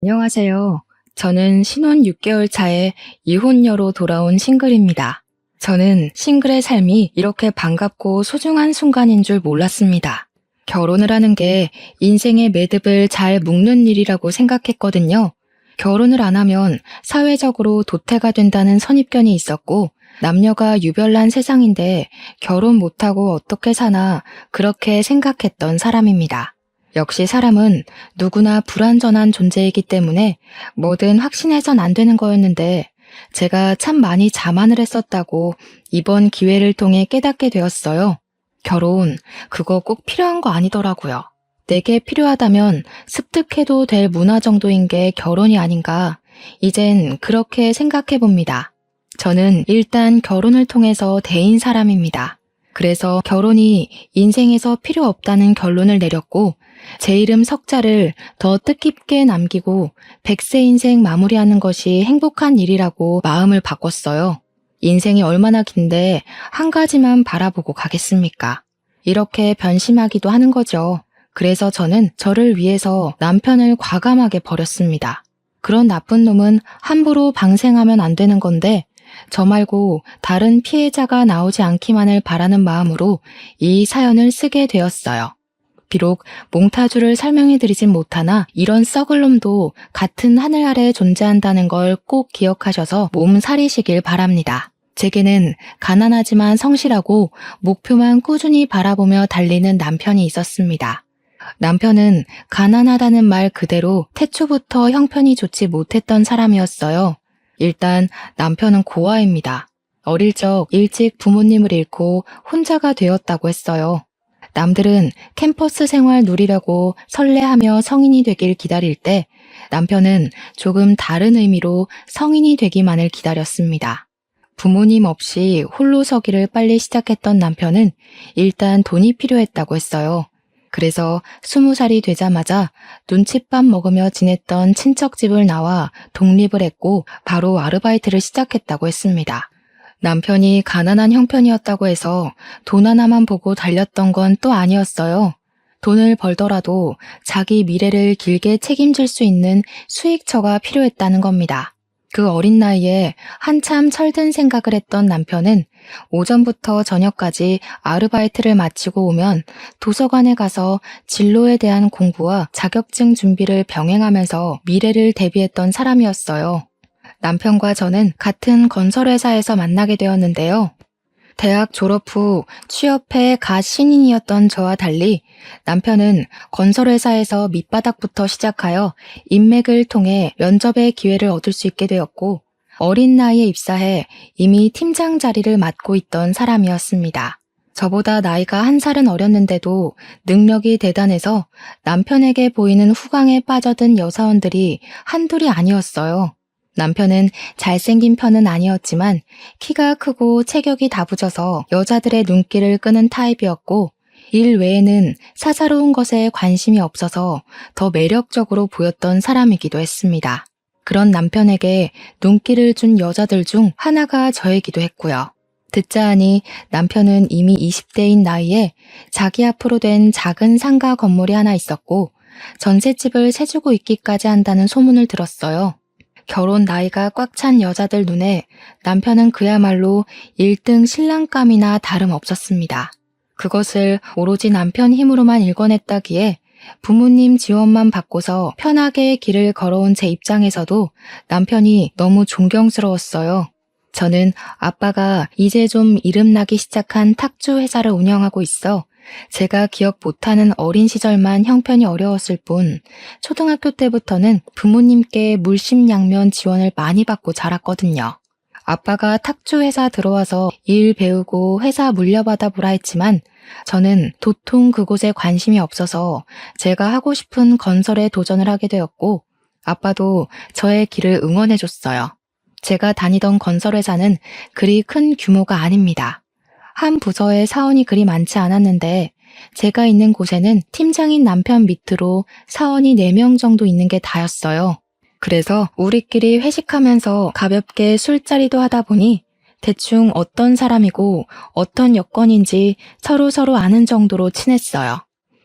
안녕하세요. 저는 신혼 6개월 차에 이혼녀로 돌아온 싱글입니다. 저는 싱글의 삶이 이렇게 반갑고 소중한 순간인 줄 몰랐습니다. 결혼을 하는 게 인생의 매듭을 잘 묶는 일이라고 생각했거든요. 결혼을 안 하면 사회적으로 도태가 된다는 선입견이 있었고, 남녀가 유별난 세상인데 결혼 못하고 어떻게 사나 그렇게 생각했던 사람입니다. 역시 사람은 누구나 불완전한 존재이기 때문에 뭐든 확신해선 안 되는 거였는데 제가 참 많이 자만을 했었다고 이번 기회를 통해 깨닫게 되었어요. 결혼, 그거 꼭 필요한 거 아니더라고요. 내게 필요하다면 습득해도 될 문화 정도인 게 결혼이 아닌가. 이젠 그렇게 생각해 봅니다. 저는 일단 결혼을 통해서 대인 사람입니다. 그래서 결혼이 인생에서 필요 없다는 결론을 내렸고, 제 이름 석자를 더 뜻깊게 남기고 100세 인생 마무리하는 것이 행복한 일이라고 마음을 바꿨어요. 인생이 얼마나 긴데 한 가지만 바라보고 가겠습니까? 이렇게 변심하기도 하는 거죠. 그래서 저는 저를 위해서 남편을 과감하게 버렸습니다. 그런 나쁜 놈은 함부로 방생하면 안 되는 건데 저 말고 다른 피해자가 나오지 않기만을 바라는 마음으로 이 사연을 쓰게 되었어요. 비록 몽타주를 설명해드리진 못하나 이런 썩을 놈도 같은 하늘 아래 존재한다는 걸 꼭 기억하셔서 몸살이시길 바랍니다. 제게는 가난하지만 성실하고 목표만 꾸준히 바라보며 달리는 남편이 있었습니다. 남편은 가난하다는 말 그대로 태초부터 형편이 좋지 못했던 사람이었어요. 일단 남편은 고아입니다. 어릴 적 일찍 부모님을 잃고 혼자가 되었다고 했어요. 남들은 캠퍼스 생활 누리려고 설레하며 성인이 되길 기다릴 때 남편은 조금 다른 의미로 성인이 되기만을 기다렸습니다. 부모님 없이 홀로 서기를 빨리 시작했던 남편은 일단 돈이 필요했다고 했어요. 그래서 20살이 되자마자 눈칫밥 먹으며 지냈던 친척 집을 나와 독립을 했고 바로 아르바이트를 시작했다고 했습니다. 남편이 가난한 형편이었다고 해서 돈 하나만 보고 달렸던 건 또 아니었어요. 돈을 벌더라도 자기 미래를 길게 책임질 수 있는 수익처가 필요했다는 겁니다. 그 어린 나이에 한참 철든 생각을 했던 남편은 오전부터 저녁까지 아르바이트를 마치고 오면 도서관에 가서 진로에 대한 공부와 자격증 준비를 병행하면서 미래를 대비했던 사람이었어요. 남편과 저는 같은 건설회사에서 만나게 되었는데요. 대학 졸업 후 취업해 갓 신인이었던 저와 달리 남편은 건설회사에서 밑바닥부터 시작하여 인맥을 통해 면접의 기회를 얻을 수 있게 되었고 어린 나이에 입사해 이미 팀장 자리를 맡고 있던 사람이었습니다. 저보다 나이가 1살은 어렸는데도 능력이 대단해서 남편에게 보이는 후광에 빠져든 여사원들이 한둘이 아니었어요. 남편은 잘생긴 편은 아니었지만 키가 크고 체격이 다부져서 여자들의 눈길을 끄는 타입이었고 일 외에는 사사로운 것에 관심이 없어서 더 매력적으로 보였던 사람이기도 했습니다. 그런 남편에게 눈길을 준 여자들 중 하나가 저이기도 했고요. 듣자 하니 남편은 이미 20대인 나이에 자기 앞으로 된 작은 상가 건물이 하나 있었고 전셋집을 세주고 있기까지 한다는 소문을 들었어요. 결혼 나이가 꽉 찬 여자들 눈에 남편은 그야말로 1등 신랑감이나 다름없었습니다. 그것을 오로지 남편 힘으로만 일궈냈다기에 부모님 지원만 받고서 편하게 길을 걸어온 제 입장에서도 남편이 너무 존경스러웠어요. 저는 아빠가 이제 좀 이름나기 시작한 탁주 회사를 운영하고 있어 제가 기억 못하는 어린 시절만 형편이 어려웠을 뿐 초등학교 때부터는 부모님께 물심양면 지원을 많이 받고 자랐거든요. 아빠가 탁주 회사 들어와서 일 배우고 회사 물려받아 보라 했지만 저는 도통 그곳에 관심이 없어서 제가 하고 싶은 건설에 도전을 하게 되었고 아빠도 저의 길을 응원해줬어요. 제가 다니던 건설회사는 그리 큰 규모가 아닙니다. 한 부서에 사원이 그리 많지 않았는데 제가 있는 곳에는 팀장인 남편 밑으로 사원이 4명 정도 있는 게 다였어요. 그래서 우리끼리 회식하면서 가볍게 술자리도 하다 보니 대충 어떤 사람이고 어떤 여건인지 서로 아는 정도로 친했어요.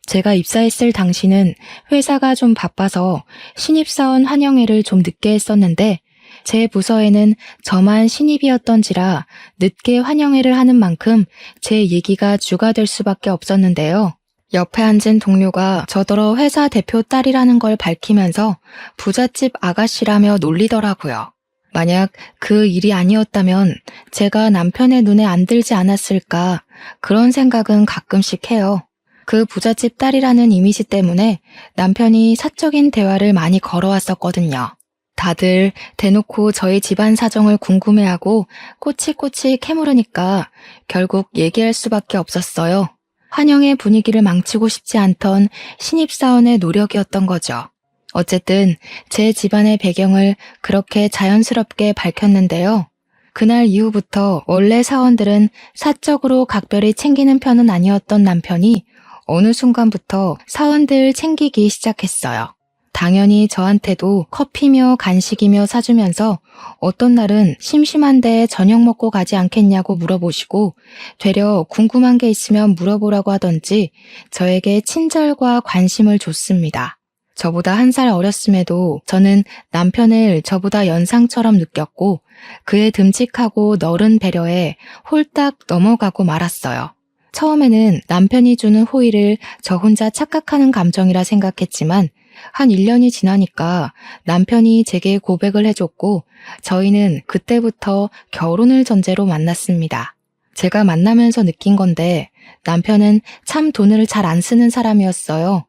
제가 입사했을 당시는 회사가 좀 바빠서 신입사원 환영회를 좀 늦게 했었는데 제 부서에는 저만 신입이었던지라 늦게 환영회를 하는 만큼 제 얘기가 주가 될 수밖에 없었는데요. 옆에 앉은 동료가 저더러 회사 대표 딸이라는 걸 밝히면서 부잣집 아가씨라며 놀리더라고요. 만약 그 일이 아니었다면 제가 남편의 눈에 안 들지 않았을까 그런 생각은 가끔씩 해요. 그 부잣집 딸이라는 이미지 때문에 남편이 사적인 대화를 많이 걸어왔었거든요. 다들 대놓고 저희 집안 사정을 궁금해하고 꼬치꼬치 캐물으니까 결국 얘기할 수밖에 없었어요. 환영의 분위기를 망치고 싶지 않던 신입사원의 노력이었던 거죠. 어쨌든 제 집안의 배경을 그렇게 자연스럽게 밝혔는데요. 그날 이후부터 원래 사원들은 사적으로 각별히 챙기는 편은 아니었던 남편이 어느 순간부터 사원들 챙기기 시작했어요. 당연히 저한테도 커피며 간식이며 사주면서 어떤 날은 심심한데 저녁 먹고 가지 않겠냐고 물어보시고 되려 궁금한 게 있으면 물어보라고 하던지 저에게 친절과 관심을 줬습니다. 저보다 1살 어렸음에도 저는 남편을 저보다 연상처럼 느꼈고 그의 듬직하고 너른 배려에 홀딱 넘어가고 말았어요. 처음에는 남편이 주는 호의를 저 혼자 착각하는 감정이라 생각했지만 한 1년이 지나니까 남편이 제게 고백을 해줬고 저희는 그때부터 결혼을 전제로 만났습니다. 제가 만나면서 느낀 건데 남편은 참 돈을 잘 안 쓰는 사람이었어요.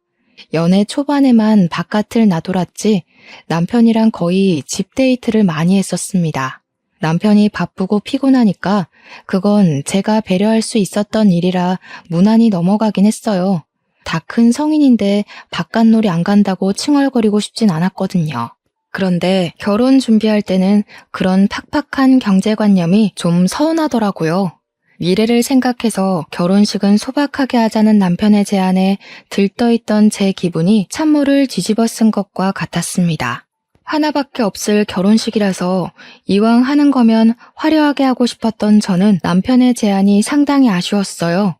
연애 초반에만 바깥을 나돌았지 남편이랑 거의 집 데이트를 많이 했었습니다. 남편이 바쁘고 피곤하니까 그건 제가 배려할 수 있었던 일이라 무난히 넘어가긴 했어요. 다 큰 성인인데 바깥놀이 안 간다고 칭얼거리고 싶진 않았거든요. 그런데 결혼 준비할 때는 그런 팍팍한 경제관념이 좀 서운하더라고요. 미래를 생각해서 결혼식은 소박하게 하자는 남편의 제안에 들떠있던 제 기분이 찬물을 뒤집어 쓴 것과 같았습니다. 하나밖에 없을 결혼식이라서 이왕 하는 거면 화려하게 하고 싶었던 저는 남편의 제안이 상당히 아쉬웠어요.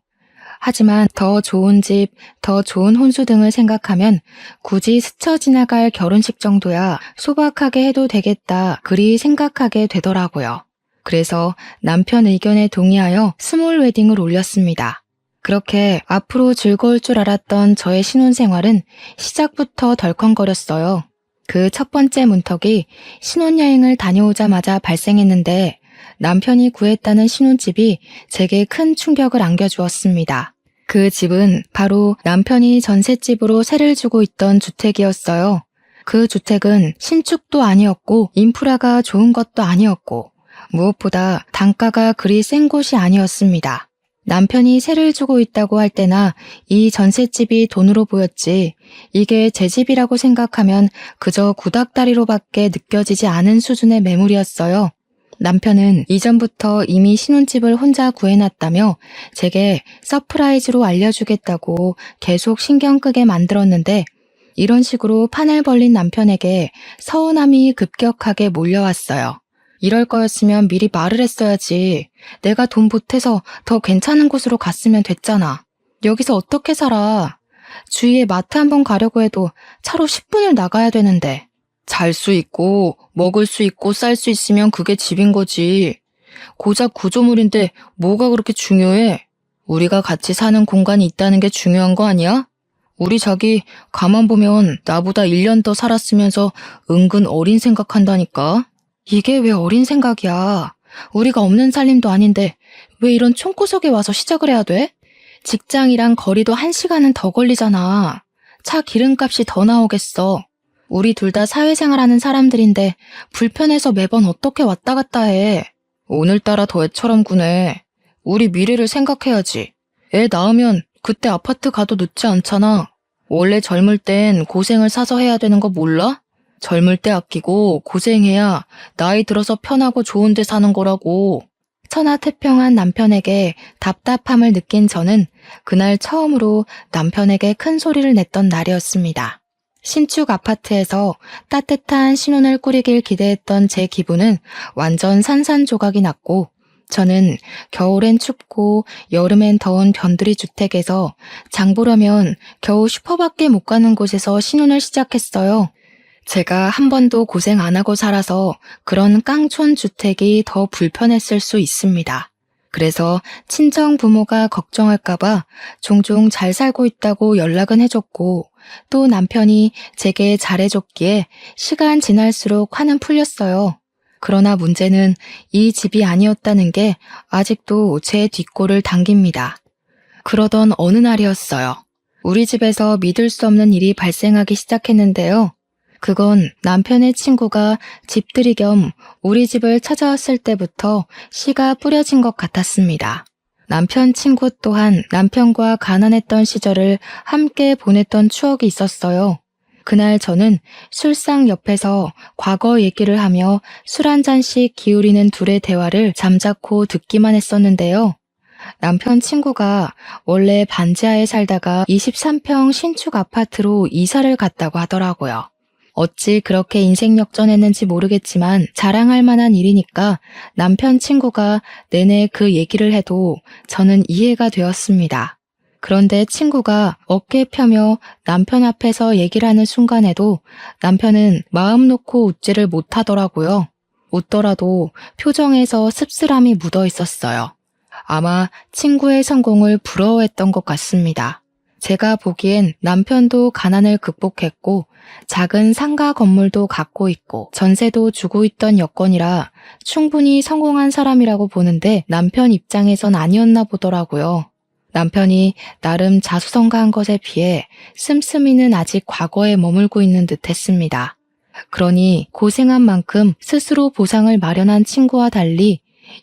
하지만 더 좋은 집, 더 좋은 혼수 등을 생각하면 굳이 스쳐 지나갈 결혼식 정도야 소박하게 해도 되겠다 그리 생각하게 되더라고요. 그래서 남편 의견에 동의하여 스몰 웨딩을 올렸습니다. 그렇게 앞으로 즐거울 줄 알았던 저의 신혼생활은 시작부터 덜컹거렸어요. 그 첫 번째 문턱이 신혼여행을 다녀오자마자 발생했는데 남편이 구했다는 신혼집이 제게 큰 충격을 안겨주었습니다. 그 집은 바로 남편이 전셋집으로 세를 주고 있던 주택이었어요. 그 주택은 신축도 아니었고 인프라가 좋은 것도 아니었고 무엇보다 단가가 그리 센 곳이 아니었습니다. 남편이 세를 주고 있다고 할 때나 이 전셋집이 돈으로 보였지 이게 제 집이라고 생각하면 그저 구닥다리로밖에 느껴지지 않은 수준의 매물이었어요. 남편은 이전부터 이미 신혼집을 혼자 구해놨다며 제게 서프라이즈로 알려주겠다고 계속 신경 끄게 만들었는데 이런 식으로 판을 벌린 남편에게 서운함이 급격하게 몰려왔어요. 이럴 거였으면 미리 말을 했어야지. 내가 돈 보태서 더 괜찮은 곳으로 갔으면 됐잖아. 여기서 어떻게 살아? 주위에 마트 한번 가려고 해도 차로 10분을 나가야 되는데. 잘 수 있고 먹을 수 있고 쌀 수 있으면 그게 집인 거지. 고작 구조물인데 뭐가 그렇게 중요해? 우리가 같이 사는 공간이 있다는 게 중요한 거 아니야? 우리 자기 가만 보면 나보다 1년 더 살았으면서 은근 어린 생각한다니까. 이게 왜 어린 생각이야. 우리가 없는 살림도 아닌데 왜 이런 총구석에 와서 시작을 해야 돼? 직장이랑 거리도 1시간은 더 걸리잖아. 차 기름값이 더 나오겠어. 우리 둘 다 사회생활하는 사람들인데 불편해서 매번 어떻게 왔다 갔다 해. 오늘따라 더 애처럼 구네. 우리 미래를 생각해야지. 애 낳으면 그때 아파트 가도 늦지 않잖아. 원래 젊을 땐 고생을 사서 해야 되는 거 몰라? 젊을 때 아끼고 고생해야 나이 들어서 편하고 좋은 데 사는 거라고. 천하태평한 남편에게 답답함을 느낀 저는 그날 처음으로 남편에게 큰 소리를 냈던 날이었습니다. 신축 아파트에서 따뜻한 신혼을 꾸리길 기대했던 제 기분은 완전 산산조각이 났고 저는 겨울엔 춥고 여름엔 더운 변두리 주택에서 장 보려면 겨우 슈퍼밖에 못 가는 곳에서 신혼을 시작했어요. 제가 한 번도 고생 안 하고 살아서 그런 깡촌 주택이 더 불편했을 수 있습니다. 그래서 친정 부모가 걱정할까봐 종종 잘 살고 있다고 연락은 해줬고 또 남편이 제게 잘해줬기에 시간 지날수록 화는 풀렸어요. 그러나 문제는 이 집이 아니었다는 게 아직도 제 뒷골을 당깁니다. 그러던 어느 날이었어요. 우리 집에서 믿을 수 없는 일이 발생하기 시작했는데요. 그건 남편의 친구가 집들이 겸 우리 집을 찾아왔을 때부터 씨가 뿌려진 것 같았습니다. 남편 친구 또한 남편과 가난했던 시절을 함께 보냈던 추억이 있었어요. 그날 저는 술상 옆에서 과거 얘기를 하며 술 한 잔씩 기울이는 둘의 대화를 잠자코 듣기만 했었는데요. 남편 친구가 원래 반지하에 살다가 23평 신축 아파트로 이사를 갔다고 하더라고요. 어찌 그렇게 인생 역전했는지 모르겠지만 자랑할 만한 일이니까 남편 친구가 내내 그 얘기를 해도 저는 이해가 되었습니다. 그런데 친구가 어깨 펴며 남편 앞에서 얘기를 하는 순간에도 남편은 마음 놓고 웃지를 못하더라고요. 웃더라도 표정에서 씁쓸함이 묻어 있었어요. 아마 친구의 성공을 부러워했던 것 같습니다. 제가 보기엔 남편도 가난을 극복했고 작은 상가 건물도 갖고 있고 전세도 주고 있던 여건이라 충분히 성공한 사람이라고 보는데 남편 입장에선 아니었나 보더라고요. 남편이 나름 자수성가한 것에 비해 씀씀이는 아직 과거에 머물고 있는 듯 했습니다. 그러니 고생한 만큼 스스로 보상을 마련한 친구와 달리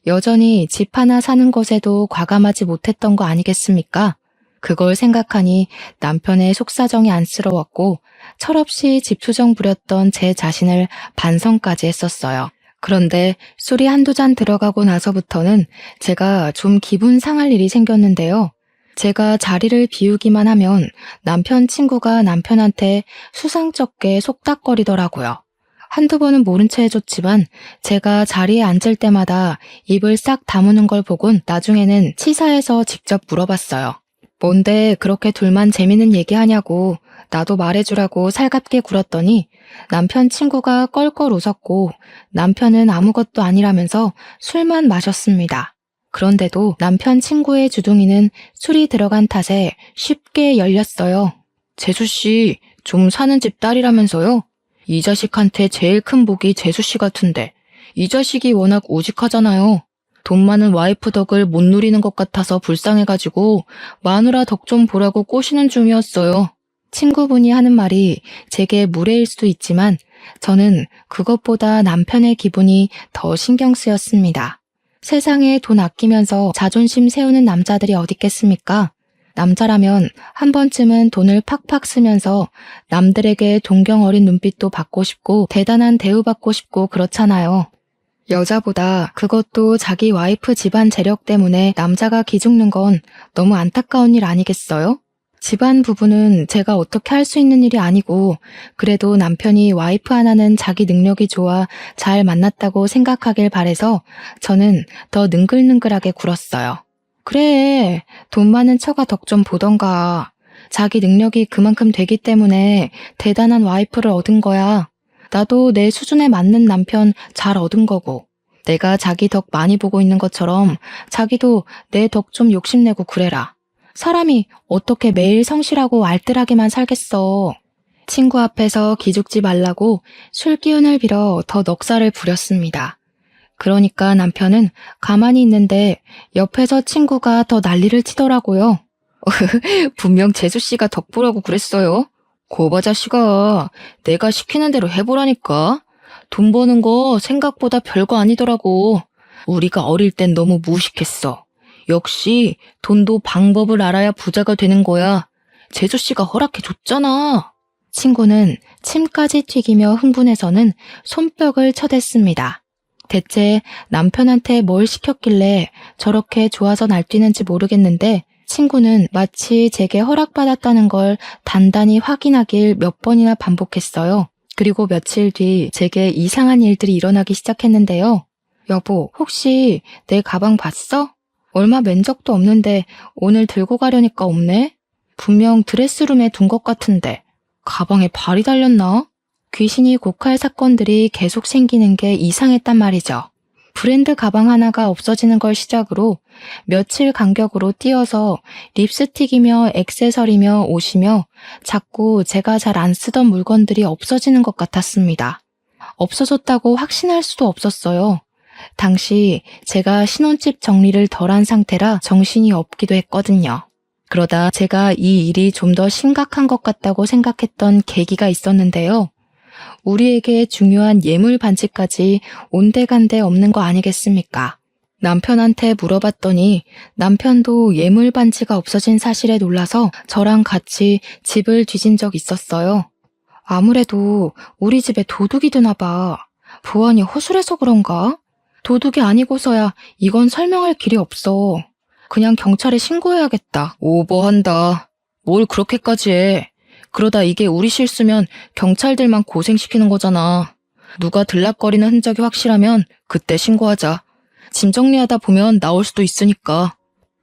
여전히 집 하나 사는 것에도 과감하지 못했던 거 아니겠습니까? 그걸 생각하니 남편의 속사정이 안쓰러웠고 철없이 집투정 부렸던 제 자신을 반성까지 했었어요. 그런데 술이 한두 잔 들어가고 나서부터는 제가 좀 기분 상할 일이 생겼는데요. 제가 자리를 비우기만 하면 남편 친구가 남편한테 수상쩍게 속닥거리더라고요. 한두 번은 모른 채 해줬지만 제가 자리에 앉을 때마다 입을 싹 다무는 걸 보곤 나중에는 치사해서 직접 물어봤어요. 뭔데 그렇게 둘만 재밌는 얘기하냐고 나도 말해주라고 살갑게 굴었더니 남편 친구가 껄껄 웃었고 남편은 아무것도 아니라면서 술만 마셨습니다. 그런데도 남편 친구의 주둥이는 술이 들어간 탓에 쉽게 열렸어요. 재수씨, 좀 사는 집 딸이라면서요? 이 자식한테 제일 큰 복이 재수씨 같은데 이 자식이 워낙 우직하잖아요. 돈 많은 와이프 덕을 못 누리는 것 같아서 불쌍해가지고 마누라 덕 좀 보라고 꼬시는 중이었어요. 친구분이 하는 말이 제게 무례일 수도 있지만 저는 그것보다 남편의 기분이 더 신경 쓰였습니다. 세상에 돈 아끼면서 자존심 세우는 남자들이 어딨겠습니까? 남자라면 한 번쯤은 돈을 팍팍 쓰면서 남들에게 동경 어린 눈빛도 받고 싶고 대단한 대우받고 싶고 그렇잖아요. 여자보다 그것도 자기 와이프 집안 재력 때문에 남자가 기죽는 건 너무 안타까운 일 아니겠어요? 집안 부부는 제가 어떻게 할 수 있는 일이 아니고 그래도 남편이 와이프 하나는 자기 능력이 좋아 잘 만났다고 생각하길 바래서 저는 더 능글능글하게 굴었어요. 그래, 돈 많은 처가 덕 좀 보던가. 자기 능력이 그만큼 되기 때문에 대단한 와이프를 얻은 거야. 나도 내 수준에 맞는 남편 잘 얻은 거고. 내가 자기 덕 많이 보고 있는 것처럼 자기도 내 덕 좀 욕심내고 그래라. 사람이 어떻게 매일 성실하고 알뜰하게만 살겠어. 친구 앞에서 기죽지 말라고 술 기운을 빌어 더 넉살을 부렸습니다. 그러니까 남편은 가만히 있는데 옆에서 친구가 더 난리를 치더라고요. 분명 재수씨가 덕보라고 그랬어요. 고바 자식아, 내가 시키는 대로 해보라니까. 돈 버는 거 생각보다 별거 아니더라고. 우리가 어릴 땐 너무 무식했어. 역시 돈도 방법을 알아야 부자가 되는 거야. 재수씨가 허락해줬잖아. 친구는 침까지 튀기며 흥분해서는 손뼉을 쳐댔습니다. 대체 남편한테 뭘 시켰길래 저렇게 좋아서 날뛰는지 모르겠는데 친구는 마치 제게 허락받았다는 걸 단단히 확인하길 몇 번이나 반복했어요. 그리고 며칠 뒤 제게 이상한 일들이 일어나기 시작했는데요. 여보, 혹시 내 가방 봤어? 얼마 맨 적도 없는데 오늘 들고 가려니까 없네? 분명 드레스룸에 둔 것 같은데 가방에 발이 달렸나? 귀신이 곡할 사건들이 계속 생기는 게 이상했단 말이죠. 브랜드 가방 하나가 없어지는 걸 시작으로 며칠 간격으로 띄어서 립스틱이며 액세서리며 옷이며 자꾸 제가 잘 안 쓰던 물건들이 없어지는 것 같았습니다. 없어졌다고 확신할 수도 없었어요. 당시 제가 신혼집 정리를 덜한 상태라 정신이 없기도 했거든요. 그러다 제가 이 일이 좀 더 심각한 것 같다고 생각했던 계기가 있었는데요. 우리에게 중요한 예물 반지까지 온데간데 없는 거 아니겠습니까? 남편한테 물어봤더니 남편도 예물 반지가 없어진 사실에 놀라서 저랑 같이 집을 뒤진 적 있었어요. 아무래도 우리 집에 도둑이 드나 봐. 보안이 허술해서 그런가? 도둑이 아니고서야 이건 설명할 길이 없어. 그냥 경찰에 신고해야겠다. 오버한다. 뭘 그렇게까지 해. 그러다 이게 우리 실수면 경찰들만 고생시키는 거잖아. 누가 들락거리는 흔적이 확실하면 그때 신고하자. 짐 정리하다 보면 나올 수도 있으니까.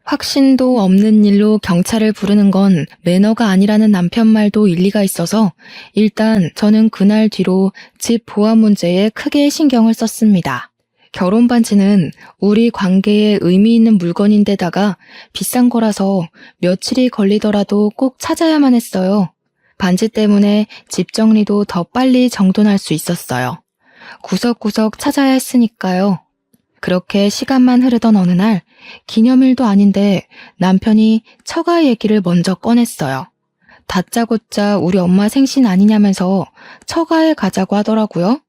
확신도 없는 일로 경찰을 부르는 건 매너가 아니라는 남편 말도 일리가 있어서 일단 저는 그날 뒤로 집 보안 문제에 크게 신경을 썼습니다. 결혼 반지는 우리 관계에 의미 있는 물건인데다가 비싼 거라서 며칠이 걸리더라도 꼭 찾아야만 했어요. 반지 때문에 집 정리도 더 빨리 정돈할 수 있었어요. 구석구석 찾아야 했으니까요. 그렇게 시간만 흐르던 어느 날 기념일도 아닌데 남편이 처가 얘기를 먼저 꺼냈어요. 다짜고짜 우리 엄마 생신 아니냐면서 처가에 가자고 하더라고요.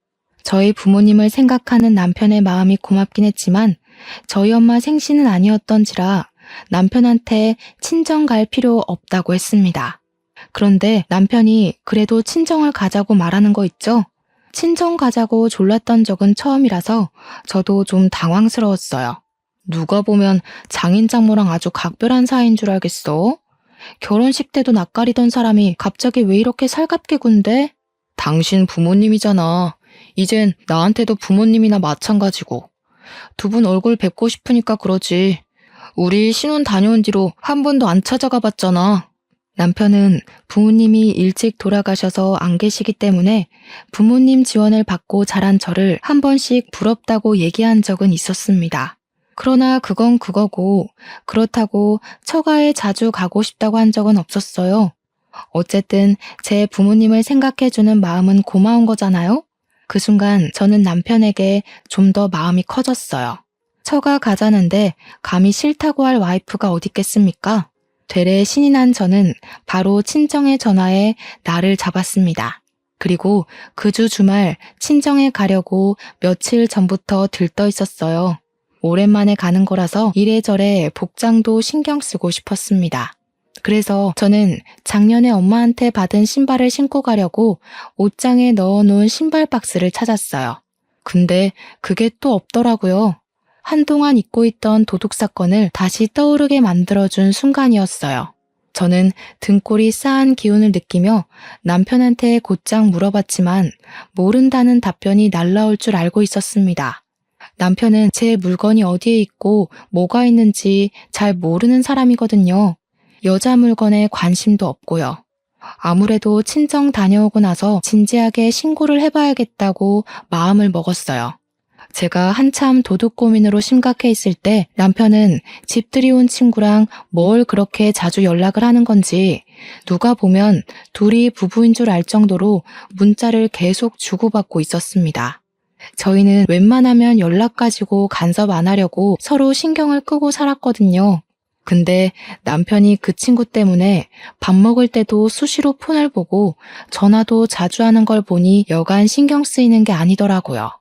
저희 부모님을 생각하는 남편의 마음이 고맙긴 했지만 저희 엄마 생신은 아니었던지라 남편한테 친정 갈 필요 없다고 했습니다. 그런데 남편이 그래도 친정을 가자고 말하는 거 있죠? 친정 가자고 졸랐던 적은 처음이라서 저도 좀 당황스러웠어요. 누가 보면 장인 장모랑 아주 각별한 사이인 줄 알겠어? 결혼식 때도 낯가리던 사람이 갑자기 왜 이렇게 살갑게 군대? 당신 부모님이잖아. 이젠 나한테도 부모님이나 마찬가지고. 두 분 얼굴 뵙고 싶으니까 그러지. 우리 신혼 다녀온 뒤로 한 번도 안 찾아가 봤잖아. 남편은 부모님이 일찍 돌아가셔서 안 계시기 때문에 부모님 지원을 받고 자란 저를 한 번씩 부럽다고 얘기한 적은 있었습니다. 그러나 그건 그거고 그렇다고 처가에 자주 가고 싶다고 한 적은 없었어요. 어쨌든 제 부모님을 생각해주는 마음은 고마운 거잖아요. 그 순간 저는 남편에게 좀 더 마음이 커졌어요. 처가 가자는데 감히 싫다고 할 와이프가 어딨겠습니까? 되레 신이 난 저는 바로 친정에 전화해 날을 잡았습니다. 그리고 그 주 주말 친정에 가려고 며칠 전부터 들떠 있었어요. 오랜만에 가는 거라서 이래저래 복장도 신경 쓰고 싶었습니다. 그래서 저는 작년에 엄마한테 받은 신발을 신고 가려고 옷장에 넣어놓은 신발 박스를 찾았어요. 근데 그게 또 없더라고요. 한동안 잊고 있던 도둑 사건을 다시 떠오르게 만들어준 순간이었어요. 저는 등골이 싸한 기운을 느끼며 남편한테 곧장 물어봤지만 모른다는 답변이 날라올 줄 알고 있었습니다. 남편은 제 물건이 어디에 있고 뭐가 있는지 잘 모르는 사람이거든요. 여자 물건에 관심도 없고요. 아무래도 친정 다녀오고 나서 진지하게 신고를 해봐야겠다고 마음을 먹었어요. 제가 한참 도둑 고민으로 심각해 있을 때 남편은 집들이 온 친구랑 뭘 그렇게 자주 연락을 하는 건지 누가 보면 둘이 부부인 줄 알 정도로 문자를 계속 주고받고 있었습니다. 저희는 웬만하면 연락 가지고 간섭 안 하려고 서로 신경을 끄고 살았거든요. 근데 남편이 그 친구 때문에 밥 먹을 때도 수시로 폰을 보고 전화도 자주 하는 걸 보니 여간 신경 쓰이는 게 아니더라고요.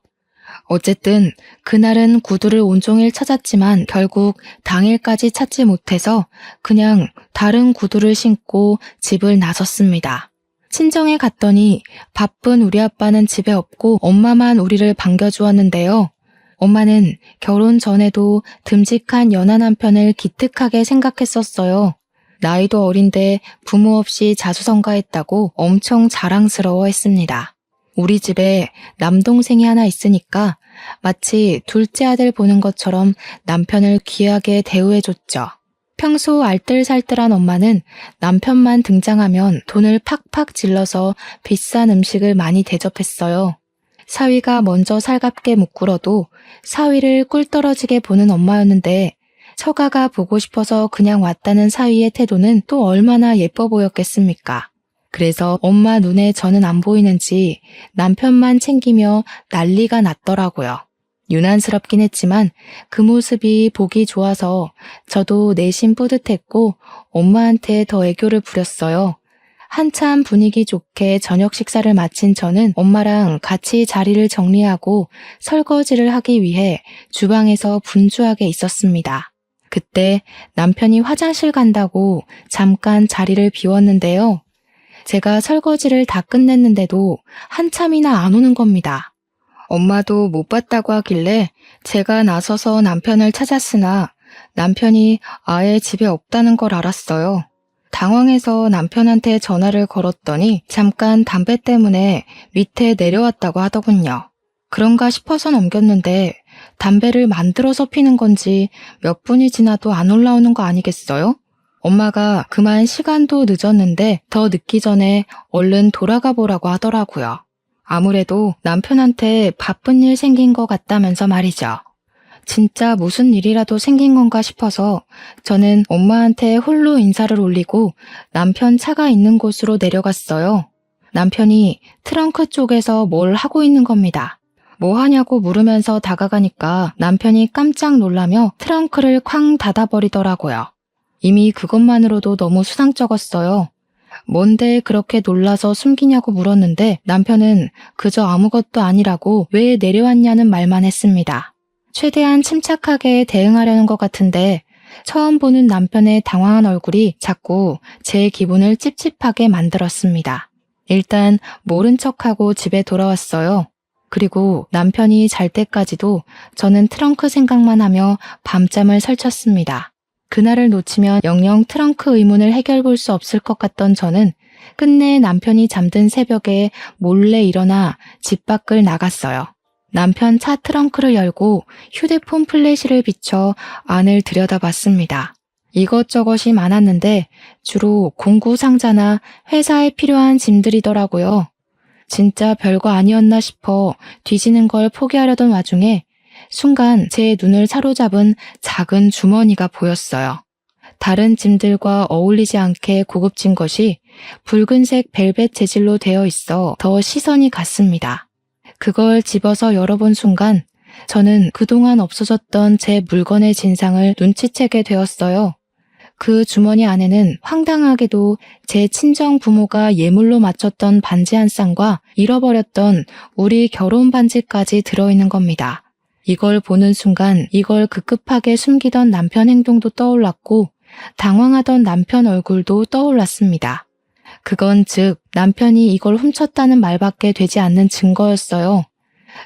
어쨌든 그날은 구두를 온종일 찾았지만 결국 당일까지 찾지 못해서 그냥 다른 구두를 신고 집을 나섰습니다. 친정에 갔더니 바쁜 우리 아빠는 집에 없고 엄마만 우리를 반겨주었는데요. 엄마는 결혼 전에도 듬직한 연하 남편을 기특하게 생각했었어요. 나이도 어린데 부모 없이 자수성가했다고 엄청 자랑스러워했습니다. 우리 집에 남동생이 하나 있으니까 마치 둘째 아들 보는 것처럼 남편을 귀하게 대우해줬죠. 평소 알뜰살뜰한 엄마는 남편만 등장하면 돈을 팍팍 질러서 비싼 음식을 많이 대접했어요. 사위가 먼저 살갑게 묵굴어도 사위를 꿀떨어지게 보는 엄마였는데 처가가 보고 싶어서 그냥 왔다는 사위의 태도는 또 얼마나 예뻐 보였겠습니까? 그래서 엄마 눈에 저는 안 보이는지 남편만 챙기며 난리가 났더라고요. 유난스럽긴 했지만 그 모습이 보기 좋아서 저도 내심 뿌듯했고 엄마한테 더 애교를 부렸어요. 한참 분위기 좋게 저녁 식사를 마친 저는 엄마랑 같이 자리를 정리하고 설거지를 하기 위해 주방에서 분주하게 있었습니다. 그때 남편이 화장실 간다고 잠깐 자리를 비웠는데요. 제가 설거지를 다 끝냈는데도 한참이나 안 오는 겁니다. 엄마도 못 봤다고 하길래 제가 나서서 남편을 찾았으나 남편이 아예 집에 없다는 걸 알았어요. 당황해서 남편한테 전화를 걸었더니 잠깐 담배 때문에 밑에 내려왔다고 하더군요. 그런가 싶어서 넘겼는데 담배를 만들어서 피는 건지 몇 분이 지나도 안 올라오는 거 아니겠어요? 엄마가 그만 시간도 늦었는데 더 늦기 전에 얼른 돌아가 보라고 하더라고요. 아무래도 남편한테 바쁜 일 생긴 것 같다면서 말이죠. 진짜 무슨 일이라도 생긴 건가 싶어서 저는 엄마한테 홀로 인사를 올리고 남편 차가 있는 곳으로 내려갔어요. 남편이 트렁크 쪽에서 뭘 하고 있는 겁니다. 뭐 하냐고 물으면서 다가가니까 남편이 깜짝 놀라며 트렁크를 쾅 닫아버리더라고요. 이미 그것만으로도 너무 수상쩍었어요. 뭔데 그렇게 놀라서 숨기냐고 물었는데 남편은 그저 아무것도 아니라고 왜 내려왔냐는 말만 했습니다. 최대한 침착하게 대응하려는 것 같은데 처음 보는 남편의 당황한 얼굴이 자꾸 제 기분을 찝찝하게 만들었습니다. 일단 모른 척하고 집에 돌아왔어요. 그리고 남편이 잘 때까지도 저는 트렁크 생각만 하며 밤잠을 설쳤습니다. 그날을 놓치면 영영 트렁크 의문을 해결 볼 수 없을 것 같던 저는 끝내 남편이 잠든 새벽에 몰래 일어나 집 밖을 나갔어요. 남편 차 트렁크를 열고 휴대폰 플래시를 비춰 안을 들여다봤습니다. 이것저것이 많았는데 주로 공구 상자나 회사에 필요한 짐들이더라고요. 진짜 별거 아니었나 싶어 뒤지는 걸 포기하려던 와중에 순간 제 눈을 사로잡은 작은 주머니가 보였어요. 다른 짐들과 어울리지 않게 고급진 것이 붉은색 벨벳 재질로 되어 있어 더 시선이 갔습니다. 그걸 집어서 열어본 순간 저는 그동안 없어졌던 제 물건의 진상을 눈치채게 되었어요. 그 주머니 안에는 황당하게도 제 친정 부모가 예물로 맞췄던 반지 한 쌍과 잃어버렸던 우리 결혼 반지까지 들어있는 겁니다. 이걸 보는 순간 이걸 급급하게 숨기던 남편 행동도 떠올랐고 당황하던 남편 얼굴도 떠올랐습니다. 그건 즉 남편이 이걸 훔쳤다는 말밖에 되지 않는 증거였어요.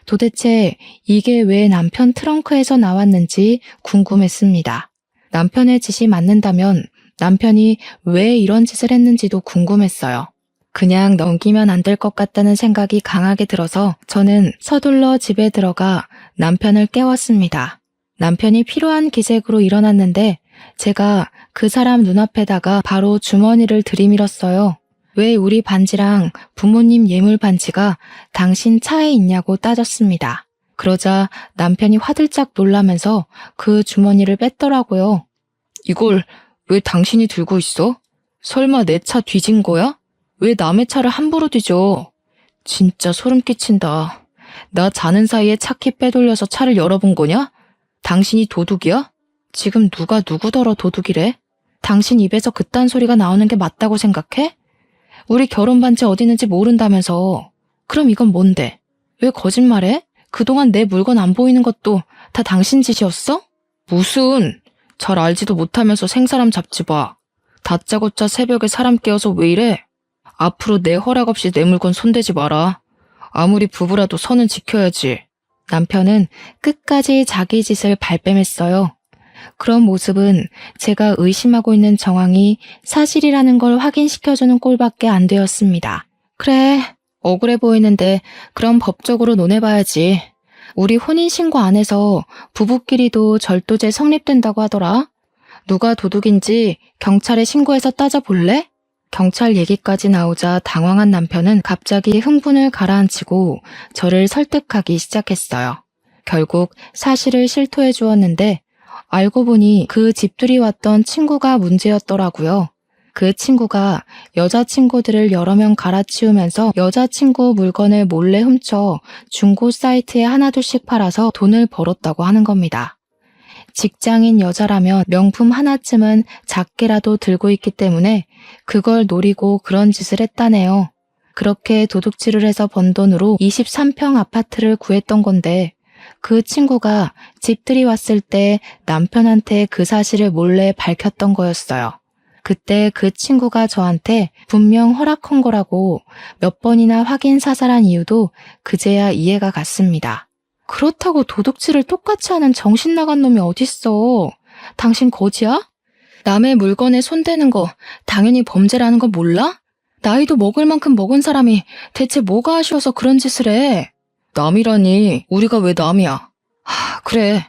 도대체 이게 왜 남편 트렁크에서 나왔는지 궁금했습니다. 남편의 짓이 맞는다면 남편이 왜 이런 짓을 했는지도 궁금했어요. 그냥 넘기면 안 될 것 같다는 생각이 강하게 들어서 저는 서둘러 집에 들어가 남편을 깨웠습니다. 남편이 피로한 기색으로 일어났는데 제가 그 사람 눈앞에다가 바로 주머니를 들이밀었어요. 왜 우리 반지랑 부모님 예물 반지가 당신 차에 있냐고 따졌습니다. 그러자 남편이 화들짝 놀라면서 그 주머니를 뺐더라고요. 이걸 왜 당신이 들고 있어? 설마 내 차 뒤진 거야? 왜 남의 차를 함부로 뒤져? 진짜 소름 끼친다. 나 자는 사이에 차키 빼돌려서 차를 열어본 거냐? 당신이 도둑이야? 지금 누가 누구더러 도둑이래? 당신 입에서 그딴 소리가 나오는 게 맞다고 생각해? 우리 결혼 반지 어디 있는지 모른다면서. 그럼 이건 뭔데? 왜 거짓말해? 그동안 내 물건 안 보이는 것도 다 당신 짓이었어? 무슨? 잘 알지도 못하면서 생사람 잡지 마. 다짜고짜 새벽에 사람 깨워서 왜 이래? 앞으로 내 허락 없이 내 물건 손대지 마라. 아무리 부부라도 선은 지켜야지. 남편은 끝까지 자기 짓을 발뺌했어요. 그런 모습은 제가 의심하고 있는 정황이 사실이라는 걸 확인시켜주는 꼴밖에 안 되었습니다. 그래, 억울해 보이는데 그럼 법적으로 논해봐야지. 우리 혼인신고 안에서 부부끼리도 절도죄 성립된다고 하더라. 누가 도둑인지 경찰에 신고해서 따져볼래? 경찰 얘기까지 나오자 당황한 남편은 갑자기 흥분을 가라앉히고 저를 설득하기 시작했어요. 결국 사실을 실토해 주었는데 알고 보니 그 집들이 왔던 친구가 문제였더라고요. 그 친구가 여자친구들을 여러 명 갈아치우면서 여자친구 물건을 몰래 훔쳐 중고 사이트에 하나둘씩 팔아서 돈을 벌었다고 하는 겁니다. 직장인 여자라면 명품 하나쯤은 작게라도 들고 있기 때문에 그걸 노리고 그런 짓을 했다네요. 그렇게 도둑질을 해서 번 돈으로 23평 아파트를 구했던 건데 그 친구가 집들이 왔을 때 남편한테 그 사실을 몰래 밝혔던 거였어요. 그때 그 친구가 저한테 분명 허락한 거라고 몇 번이나 확인 사살한 이유도 그제야 이해가 갔습니다. 그렇다고 도둑질을 똑같이 하는 정신 나간 놈이 어딨어. 당신 거지야? 남의 물건에 손대는 거 당연히 범죄라는 거 몰라? 나이도 먹을 만큼 먹은 사람이 대체 뭐가 아쉬워서 그런 짓을 해? 남이라니 우리가 왜 남이야? 그래,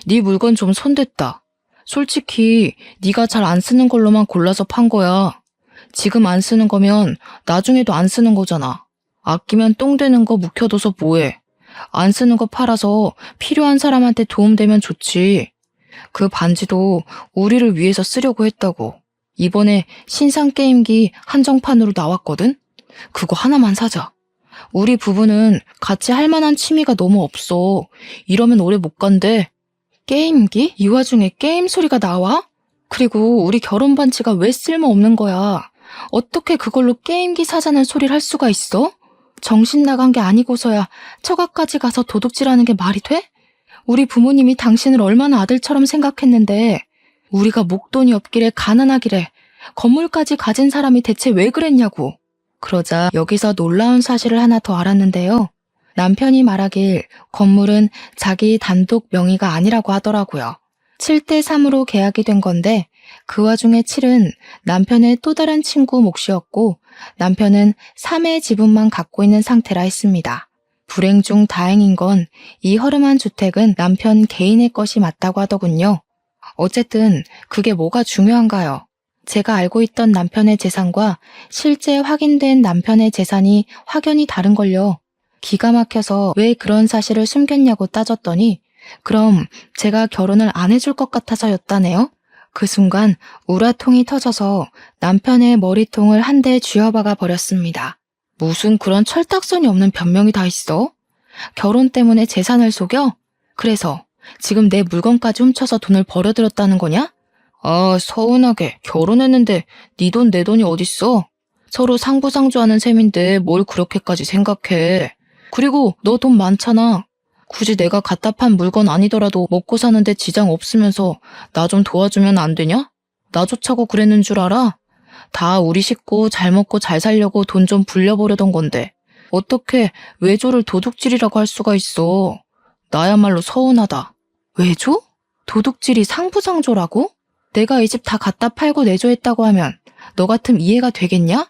네 물건 좀 손댔다. 솔직히 네가 잘 안 쓰는 걸로만 골라서 판 거야. 지금 안 쓰는 거면 나중에도 안 쓰는 거잖아. 아끼면 똥 되는 거 묵혀둬서 뭐해. 안 쓰는 거 팔아서 필요한 사람한테 도움되면 좋지. 그 반지도 우리를 위해서 쓰려고 했다고. 이번에 신상 게임기 한정판으로 나왔거든? 그거 하나만 사자. 우리 부부는 같이 할 만한 취미가 너무 없어. 이러면 오래 못 간대. 게임기? 이 와중에 게임 소리가 나와? 그리고 우리 결혼 반지가 왜 쓸모없는 거야? 어떻게 그걸로 게임기 사자는 소리를 할 수가 있어? 정신 나간 게 아니고서야 처가까지 가서 도둑질하는 게 말이 돼? 우리 부모님이 당신을 얼마나 아들처럼 생각했는데 우리가 목돈이 없기래 가난하기래 건물까지 가진 사람이 대체 왜 그랬냐고. 그러자 여기서 놀라운 사실을 하나 더 알았는데요. 남편이 말하길 건물은 자기 단독 명의가 아니라고 하더라고요. 7대3으로 계약이 된 건데 그 와중에 7은 남편의 또 다른 친구 몫이었고 남편은 3의 지분만 갖고 있는 상태라 했습니다. 불행 중 다행인 건 이 허름한 주택은 남편 개인의 것이 맞다고 하더군요. 어쨌든 그게 뭐가 중요한가요? 제가 알고 있던 남편의 재산과 실제 확인된 남편의 재산이 확연히 다른걸요. 기가 막혀서 왜 그런 사실을 숨겼냐고 따졌더니 그럼 제가 결혼을 안 해줄 것 같아서였다네요. 그 순간 우라통이 터져서 남편의 머리통을 한 대 쥐어박아 버렸습니다. 무슨 그런 철딱선이 없는 변명이 다 있어? 결혼 때문에 재산을 속여? 그래서 지금 내 물건까지 훔쳐서 돈을 벌어들였다는 거냐? 아, 서운하게. 결혼했는데 네 돈 내 돈이 어딨어? 서로 상부상조하는 셈인데 뭘 그렇게까지 생각해. 그리고 너 돈 많잖아. 굳이 내가 갖다 판 물건 아니더라도 먹고 사는데 지장 없으면서 나 좀 도와주면 안 되냐? 나 좋자고 그랬는 줄 알아? 다 우리 식구 잘 먹고 잘 살려고 돈 좀 불려보려던 건데 어떻게 외조를 도둑질이라고 할 수가 있어. 나야말로 서운하다. 외조? 도둑질이 상부상조라고? 내가 이 집 다 갖다 팔고 내조했다고 하면 너 같으면 이해가 되겠냐?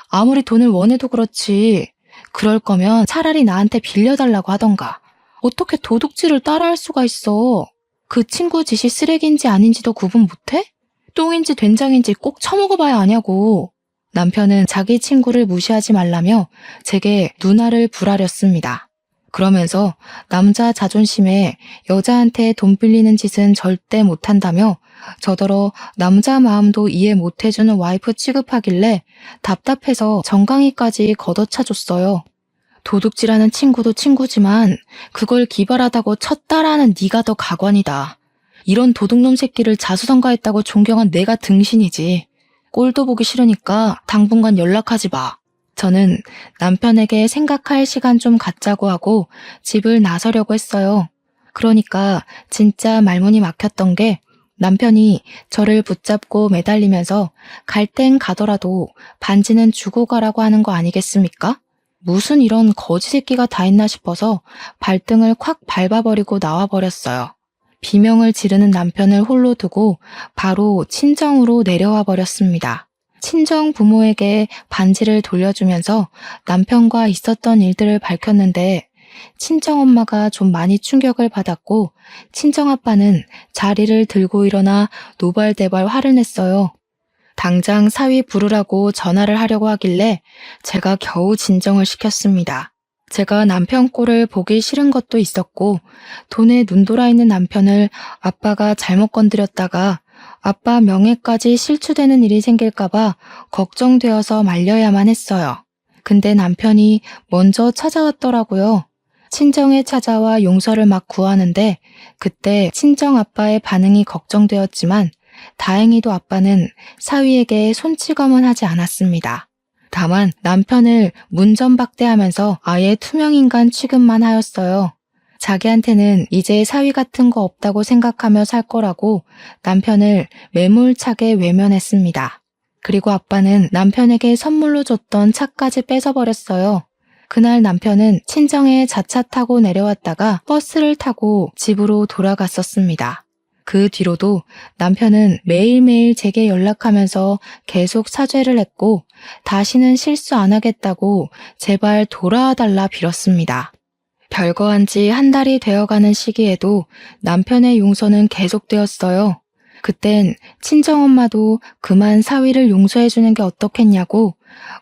아무리 돈을 원해도 그렇지. 그럴 거면 차라리 나한테 빌려달라고 하던가. 어떻게 도둑질을 따라할 수가 있어. 그 친구 짓이 쓰레기인지 아닌지도 구분 못해? 똥인지 된장인지 꼭 처먹어봐야 아냐고. 남편은 자기 친구를 무시하지 말라며 제게 누나를 불아렸습니다. 그러면서 남자 자존심에 여자한테 돈 빌리는 짓은 절대 못한다며 저더러 남자 마음도 이해 못해주는 와이프 취급하길래 답답해서 정강이까지 걷어차줬어요. 도둑질하는 친구도 친구지만 그걸 기발하다고 쳤다라는 네가 더 가관이다. 이런 도둑놈 새끼를 자수성가했다고 존경한 내가 등신이지. 꼴도 보기 싫으니까 당분간 연락하지 마. 저는 남편에게 생각할 시간 좀 갖자고 하고 집을 나서려고 했어요. 그러니까 진짜 말문이 막혔던 게 남편이 저를 붙잡고 매달리면서 갈 땐 가더라도 반지는 주고 가라고 하는 거 아니겠습니까? 무슨 이런 거지 새끼가 다 있나 싶어서 발등을 콱 밟아버리고 나와버렸어요. 비명을 지르는 남편을 홀로 두고 바로 친정으로 내려와 버렸습니다. 친정 부모에게 반지를 돌려주면서 남편과 있었던 일들을 밝혔는데 친정엄마가 좀 많이 충격을 받았고 친정아빠는 자리를 들고 일어나 노발대발 화를 냈어요. 당장 사위 부르라고 전화를 하려고 하길래 제가 겨우 진정을 시켰습니다. 제가 남편 꼴을 보기 싫은 것도 있었고 돈에 눈돌아 있는 남편을 아빠가 잘못 건드렸다가 아빠 명예까지 실추되는 일이 생길까봐 걱정되어서 말려야만 했어요. 근데 남편이 먼저 찾아왔더라고요. 친정에 찾아와 용서를 막 구하는데 그때 친정 아빠의 반응이 걱정되었지만 다행히도 아빠는 사위에게 손찌검은 하지 않았습니다. 다만 남편을 문전박대하면서 아예 투명인간 취급만 하였어요. 자기한테는 이제 사위 같은 거 없다고 생각하며 살 거라고 남편을 매몰차게 외면했습니다. 그리고 아빠는 남편에게 선물로 줬던 차까지 뺏어버렸어요. 그날 남편은 친정에 자차 타고 내려왔다가 버스를 타고 집으로 돌아갔었습니다. 그 뒤로도 남편은 매일매일 제게 연락하면서 계속 사죄를 했고 다시는 실수 안 하겠다고 제발 돌아와달라 빌었습니다. 별거한 지 한 달이 되어가는 시기에도 남편의 용서는 계속되었어요. 그땐 친정엄마도 그만 사위를 용서해주는 게 어떻겠냐고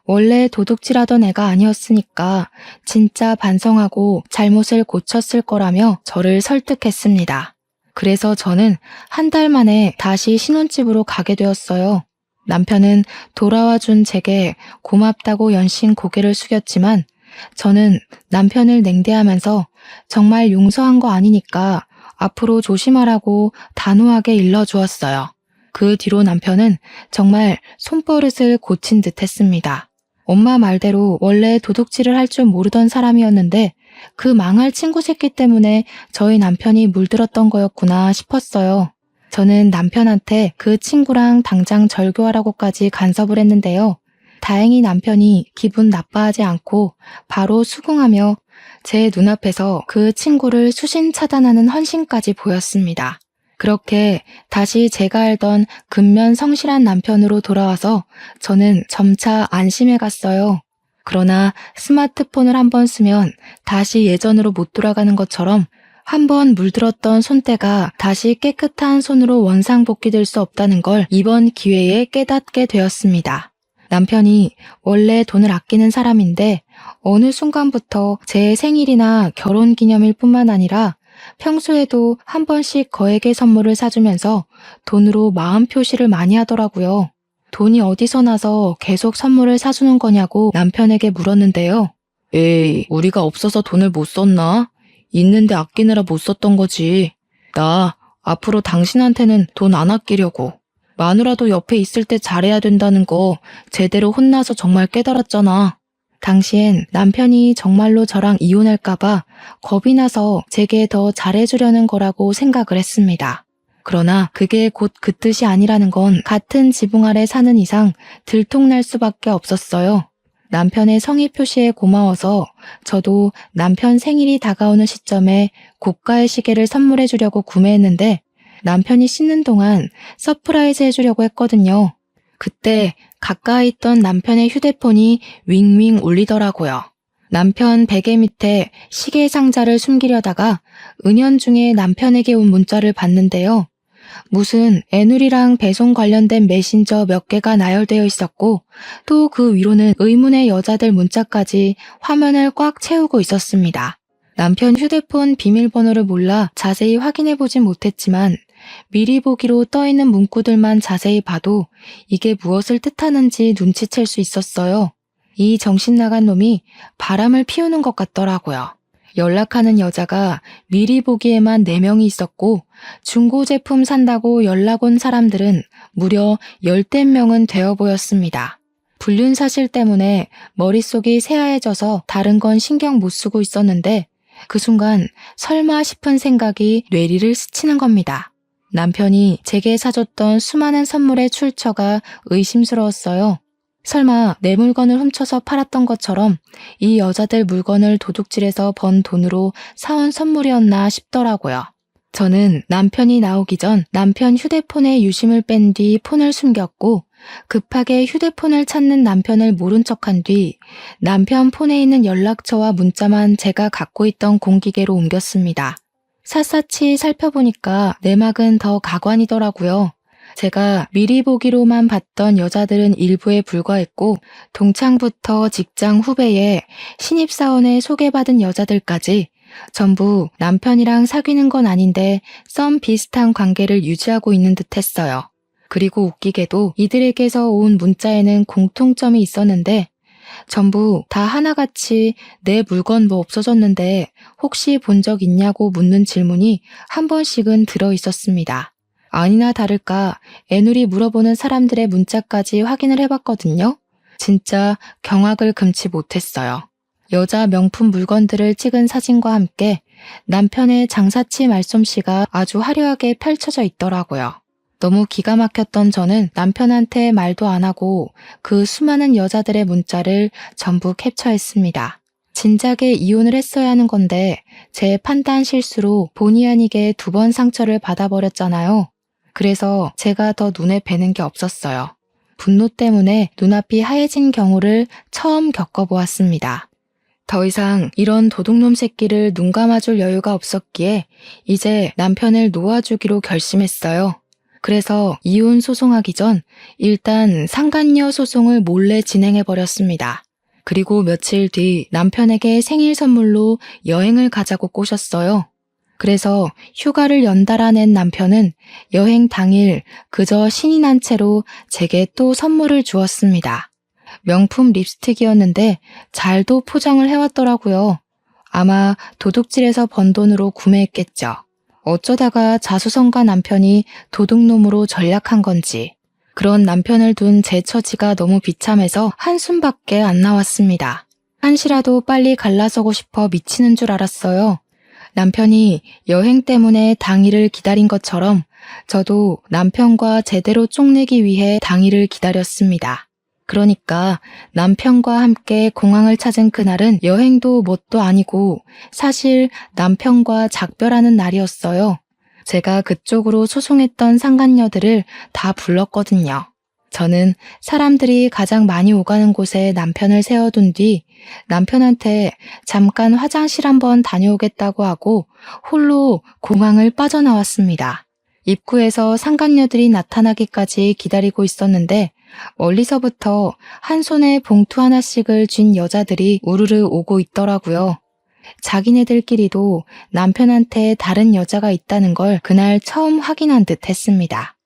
원래 도둑질하던 애가 아니었으니까 진짜 반성하고 잘못을 고쳤을 거라며 저를 설득했습니다. 그래서 저는 한 달 만에 다시 신혼집으로 가게 되었어요. 남편은 돌아와준 제게 고맙다고 연신 고개를 숙였지만 저는 남편을 냉대하면서 정말 용서한 거 아니니까 앞으로 조심하라고 단호하게 일러주었어요. 그 뒤로 남편은 정말 손버릇을 고친 듯 했습니다. 엄마 말대로 원래 도둑질을 할 줄 모르던 사람이었는데 그 망할 친구 새끼 때문에 저희 남편이 물들었던 거였구나 싶었어요. 저는 남편한테 그 친구랑 당장 절교하라고까지 간섭을 했는데요. 다행히 남편이 기분 나빠하지 않고 바로 수긍하며 제 눈앞에서 그 친구를 수신 차단하는 헌신까지 보였습니다. 그렇게 다시 제가 알던 근면 성실한 남편으로 돌아와서 저는 점차 안심해 갔어요. 그러나 스마트폰을 한번 쓰면 다시 예전으로 못 돌아가는 것처럼 한번 물들었던 손때가 다시 깨끗한 손으로 원상복귀될 수 없다는 걸 이번 기회에 깨닫게 되었습니다. 남편이 원래 돈을 아끼는 사람인데 어느 순간부터 제 생일이나 결혼기념일 뿐만 아니라 평소에도 한 번씩 거액의 선물을 사주면서 돈으로 마음 표시를 많이 하더라고요. 돈이 어디서 나서 계속 선물을 사주는 거냐고 남편에게 물었는데요. 에이, 우리가 없어서 돈을 못 썼나? 있는데 아끼느라 못 썼던 거지. 나 앞으로 당신한테는 돈 안 아끼려고. 마누라도 옆에 있을 때 잘해야 된다는 거 제대로 혼나서 정말 깨달았잖아. 당시엔 남편이 정말로 저랑 이혼할까봐 겁이 나서 제게 더 잘해주려는 거라고 생각을 했습니다. 그러나 그게 곧 그 뜻이 아니라는 건 같은 지붕 아래 사는 이상 들통날 수밖에 없었어요. 남편의 성의 표시에 고마워서 저도 남편 생일이 다가오는 시점에 고가의 시계를 선물해 주려고 구매했는데 남편이 씻는 동안 서프라이즈 해주려고 했거든요. 그때 가까이 있던 남편의 휴대폰이 윙윙 울리더라고요. 남편 베개 밑에 시계 상자를 숨기려다가 은연중에 남편에게 온 문자를 봤는데요. 무슨 애누리랑 배송 관련된 메신저 몇 개가 나열되어 있었고 또 그 위로는 의문의 여자들 문자까지 화면을 꽉 채우고 있었습니다. 남편 휴대폰 비밀번호를 몰라 자세히 확인해보진 못했지만 미리 보기로 떠있는 문구들만 자세히 봐도 이게 무엇을 뜻하는지 눈치챌 수 있었어요. 이 정신 나간 놈이 바람을 피우는 것 같더라고요. 연락하는 여자가 미리 보기에만 4명이 있었고 중고 제품 산다고 연락 온 사람들은 무려 10대명은 되어 보였습니다. 불륜 사실 때문에 머릿속이 새하얘져서 다른 건 신경 못 쓰고 있었는데 그 순간 설마 싶은 생각이 뇌리를 스치는 겁니다. 남편이 제게 사줬던 수많은 선물의 출처가 의심스러웠어요. 설마 내 물건을 훔쳐서 팔았던 것처럼 이 여자들 물건을 도둑질해서 번 돈으로 사온 선물이었나 싶더라고요. 저는 남편이 나오기 전 남편 휴대폰에 유심을 뺀 뒤 폰을 숨겼고 급하게 휴대폰을 찾는 남편을 모른 척한 뒤 남편 폰에 있는 연락처와 문자만 제가 갖고 있던 공기계로 옮겼습니다. 샅샅이 살펴보니까 내막은 더 가관이더라고요. 제가 미리 보기로만 봤던 여자들은 일부에 불과했고 동창부터 직장 후배에 신입사원에 소개받은 여자들까지 전부 남편이랑 사귀는 건 아닌데 썸 비슷한 관계를 유지하고 있는 듯 했어요. 그리고 웃기게도 이들에게서 온 문자에는 공통점이 있었는데 전부 다 하나같이 내 물건 뭐 없어졌는데 혹시 본 적 있냐고 묻는 질문이 한 번씩은 들어 있었습니다. 아니나 다를까 애누리 물어보는 사람들의 문자까지 확인을 해봤거든요. 진짜 경악을 금치 못했어요. 여자 명품 물건들을 찍은 사진과 함께 남편의 장사치 말솜씨가 아주 화려하게 펼쳐져 있더라고요. 너무 기가 막혔던 저는 남편한테 말도 안 하고 그 수많은 여자들의 문자를 전부 캡처했습니다. 진작에 이혼을 했어야 하는 건데 제 판단 실수로 본의 아니게 2번 상처를 받아버렸잖아요. 그래서 제가 더 눈에 뵈는 게 없었어요. 분노 때문에 눈앞이 하얘진 경우를 처음 겪어보았습니다. 더 이상 이런 도둑놈 새끼를 눈 감아줄 여유가 없었기에 이제 남편을 놓아주기로 결심했어요. 그래서 이혼 소송하기 전 일단 상간녀 소송을 몰래 진행해버렸습니다. 그리고 며칠 뒤 남편에게 생일 선물로 여행을 가자고 꼬셨어요. 그래서 휴가를 연달아 낸 남편은 여행 당일 그저 신이 난 채로 제게 또 선물을 주었습니다. 명품 립스틱이었는데 잘도 포장을 해왔더라고요. 아마 도둑질에서 번 돈으로 구매했겠죠. 어쩌다가 자수성가 남편이 도둑놈으로 전락한 건지. 그런 남편을 둔 제 처지가 너무 비참해서 한숨밖에 안 나왔습니다. 한시라도 빨리 갈라서고 싶어 미치는 줄 알았어요. 남편이 여행 때문에 당일을 기다린 것처럼 저도 남편과 제대로 쪽내기 위해 당일을 기다렸습니다. 그러니까 남편과 함께 공항을 찾은 그날은 여행도 뭣도 아니고 사실 남편과 작별하는 날이었어요. 제가 그쪽으로 소송했던 상간녀들을 다 불렀거든요. 저는 사람들이 가장 많이 오가는 곳에 남편을 세워둔 뒤 남편한테 잠깐 화장실 한번 다녀오겠다고 하고 홀로 공항을 빠져나왔습니다. 입구에서 상간녀들이 나타나기까지 기다리고 있었는데 멀리서부터 한 손에 봉투 하나씩을 쥔 여자들이 우르르 오고 있더라고요. 자기네들끼리도 남편한테 다른 여자가 있다는 걸 그날 처음 확인한 듯 했습니다.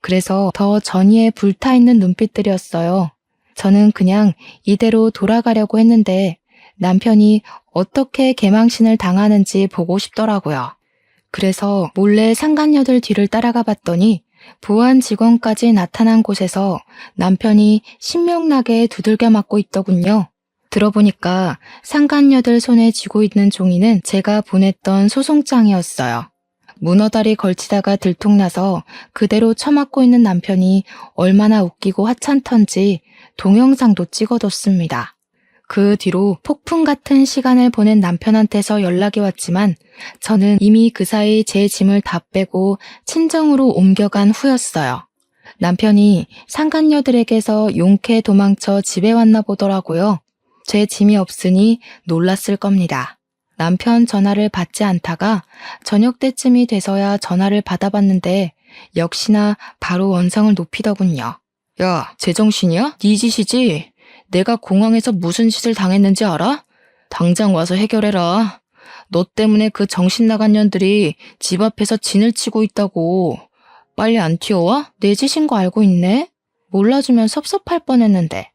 그래서 더 전이에 불타있는 눈빛들이었어요. 저는 그냥 이대로 돌아가려고 했는데 남편이 어떻게 개망신을 당하는지 보고 싶더라고요. 그래서 몰래 상간녀들 뒤를 따라가 봤더니 보안 직원까지 나타난 곳에서 남편이 신명나게 두들겨 맞고 있더군요. 들어보니까 상간녀들 손에 쥐고 있는 종이는 제가 보냈던 소송장이었어요. 문어다리 걸치다가 들통나서 그대로 처맞고 있는 남편이 얼마나 웃기고 하찮던지 동영상도 찍어뒀습니다. 그 뒤로 폭풍 같은 시간을 보낸 남편한테서 연락이 왔지만 저는 이미 그 사이 제 짐을 다 빼고 친정으로 옮겨간 후였어요. 남편이 상간녀들에게서 용케 도망쳐 집에 왔나 보더라고요. 제 짐이 없으니 놀랐을 겁니다. 남편 전화를 받지 않다가 저녁 때쯤이 돼서야 전화를 받아봤는데 역시나 바로 원성을 높이더군요. 야, 제정신이야? 네 짓이지? 내가 공항에서 무슨 짓을 당했는지 알아? 당장 와서 해결해라. 너 때문에 그 정신 나간 년들이 집 앞에서 진을 치고 있다고. 빨리 안 튀어와? 내 짓인 거 알고 있네? 몰라주면 섭섭할 뻔했는데.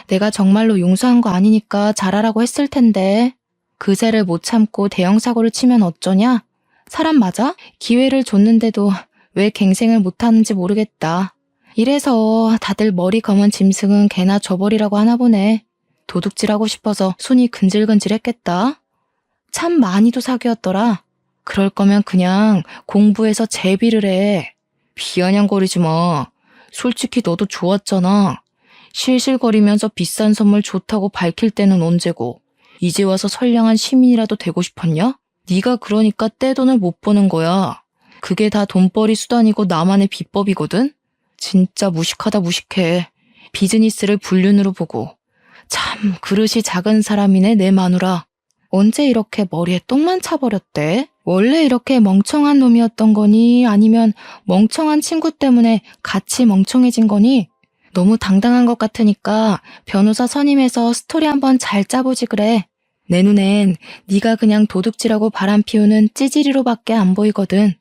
내가 정말로 용서한 거 아니니까 잘하라고 했을 텐데. 그새를 못 참고 대형 사고를 치면 어쩌냐? 사람 맞아? 기회를 줬는데도 왜 갱생을 못하는지 모르겠다. 이래서 다들 머리 검은 짐승은 개나 줘버리라고 하나 보네. 도둑질하고 싶어서 손이 근질근질했겠다. 참 많이도 사귀었더라. 그럴 거면 그냥 공부해서 제비를 해. 비아냥거리지 마. 솔직히 너도 좋았잖아. 실실거리면서 비싼 선물 좋다고 밝힐 때는 언제고. 이제 와서 선량한 시민이라도 되고 싶었냐? 네가 그러니까 떼돈을 못 버는 거야. 그게 다 돈벌이 수단이고 나만의 비법이거든? 진짜 무식하다 무식해. 비즈니스를 불륜으로 보고. 참 그릇이 작은 사람이네 내 마누라. 언제 이렇게 머리에 똥만 차버렸대? 원래 이렇게 멍청한 놈이었던 거니? 아니면 멍청한 친구 때문에 같이 멍청해진 거니? 너무 당당한 것 같으니까 변호사 선임해서 스토리 한번 잘 짜보지 그래. 내 눈엔 네가 그냥 도둑질하고 바람 피우는 찌질이로밖에 안 보이거든.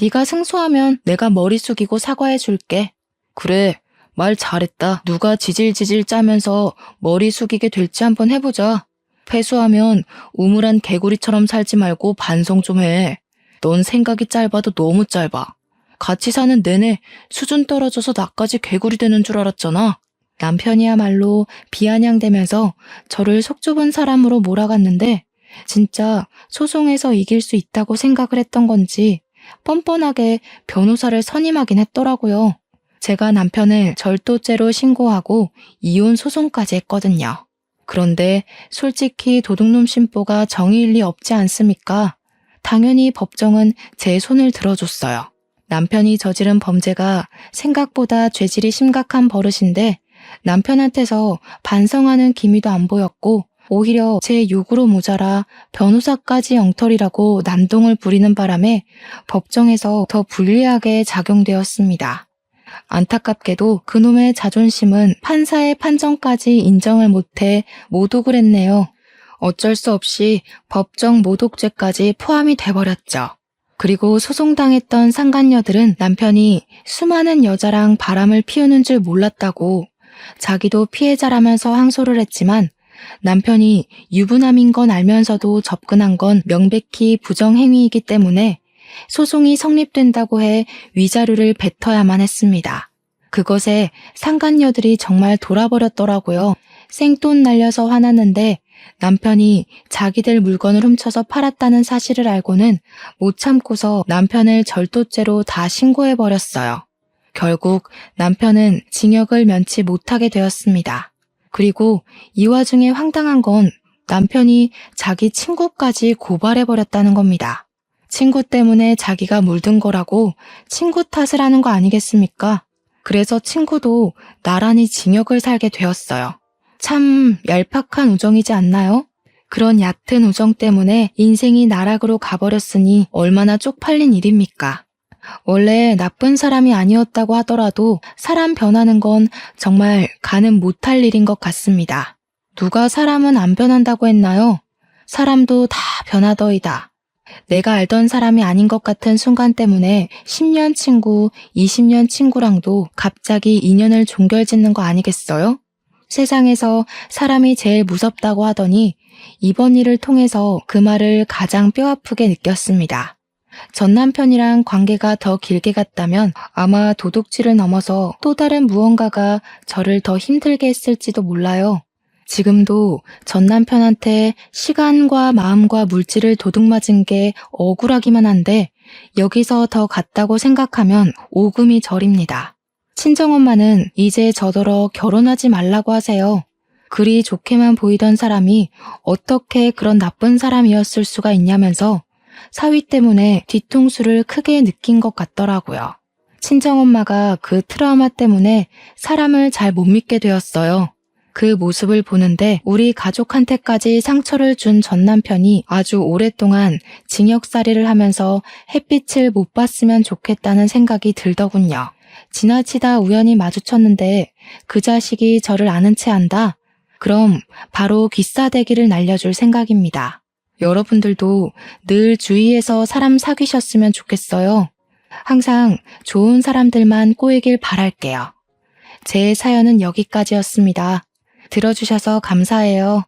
네가 승소하면 내가 머리 숙이고 사과해 줄게. 그래, 말 잘했다. 누가 지질지질 짜면서 머리 숙이게 될지 한번 해보자. 패소하면 우물한 개구리처럼 살지 말고 반성 좀 해. 넌 생각이 짧아도 너무 짧아. 같이 사는 내내 수준 떨어져서 나까지 개구리 되는 줄 알았잖아. 남편이야말로 비아냥대면서 저를 속 좁은 사람으로 몰아갔는데 진짜 소송에서 이길 수 있다고 생각을 했던 건지 뻔뻔하게 변호사를 선임하긴 했더라고요. 제가 남편을 절도죄로 신고하고 이혼 소송까지 했거든요. 그런데 솔직히 도둑놈 심보가 정의일 리 없지 않습니까? 당연히 법정은 제 손을 들어줬어요. 남편이 저지른 범죄가 생각보다 죄질이 심각한 버릇인데 남편한테서 반성하는 기미도 안 보였고 오히려 제 요구로 모자라 변호사까지 엉터리라고 난동을 부리는 바람에 법정에서 더 불리하게 작용되었습니다. 안타깝게도 그놈의 자존심은 판사의 판정까지 인정을 못해 모독을 했네요. 어쩔 수 없이 법정 모독죄까지 포함이 돼버렸죠. 그리고 소송당했던 상간녀들은 남편이 수많은 여자랑 바람을 피우는 줄 몰랐다고 자기도 피해자라면서 항소를 했지만 남편이 유부남인 건 알면서도 접근한 건 명백히 부정행위이기 때문에 소송이 성립된다고 해 위자료를 뱉어야만 했습니다. 그것에 상간녀들이 정말 돌아버렸더라고요. 생돈 날려서 화났는데 남편이 자기들 물건을 훔쳐서 팔았다는 사실을 알고는 못 참고서 남편을 절도죄로 다 신고해버렸어요. 결국 남편은 징역을 면치 못하게 되었습니다. 그리고 이 와중에 황당한 건 남편이 자기 친구까지 고발해버렸다는 겁니다. 친구 때문에 자기가 물든 거라고 친구 탓을 하는 거 아니겠습니까? 그래서 친구도 나란히 징역을 살게 되었어요. 참 얄팍한 우정이지 않나요? 그런 얕은 우정 때문에 인생이 나락으로 가버렸으니 얼마나 쪽팔린 일입니까? 원래 나쁜 사람이 아니었다고 하더라도 사람 변하는 건 정말 가늠 못할 일인 것 같습니다. 누가 사람은 안 변한다고 했나요? 사람도 다 변하더이다. 내가 알던 사람이 아닌 것 같은 순간 때문에 10년 친구, 20년 친구랑도 갑자기 인연을 종결짓는 거 아니겠어요? 세상에서 사람이 제일 무섭다고 하더니 이번 일을 통해서 그 말을 가장 뼈아프게 느꼈습니다. 전 남편이랑 관계가 더 길게 갔다면 아마 도둑질을 넘어서 또 다른 무언가가 저를 더 힘들게 했을지도 몰라요. 지금도 전 남편한테 시간과 마음과 물질을 도둑맞은 게 억울하기만 한데 여기서 더 갔다고 생각하면 오금이 저립니다. 친정엄마는 이제 저더러 결혼하지 말라고 하세요. 그리 좋게만 보이던 사람이 어떻게 그런 나쁜 사람이었을 수가 있냐면서 사위 때문에 뒤통수를 크게 느낀 것 같더라고요. 친정엄마가 그 트라우마 때문에 사람을 잘 못 믿게 되었어요. 그 모습을 보는데 우리 가족한테까지 상처를 준 전 남편이 아주 오랫동안 징역살이를 하면서 햇빛을 못 봤으면 좋겠다는 생각이 들더군요. 지나치다 우연히 마주쳤는데 그 자식이 저를 아는 채 한다? 그럼 바로 귀싸대기를 날려줄 생각입니다. 여러분들도 늘 주위에서 사람 사귀셨으면 좋겠어요. 항상 좋은 사람들만 꼬이길 바랄게요. 제 사연은 여기까지였습니다. 들어주셔서 감사해요.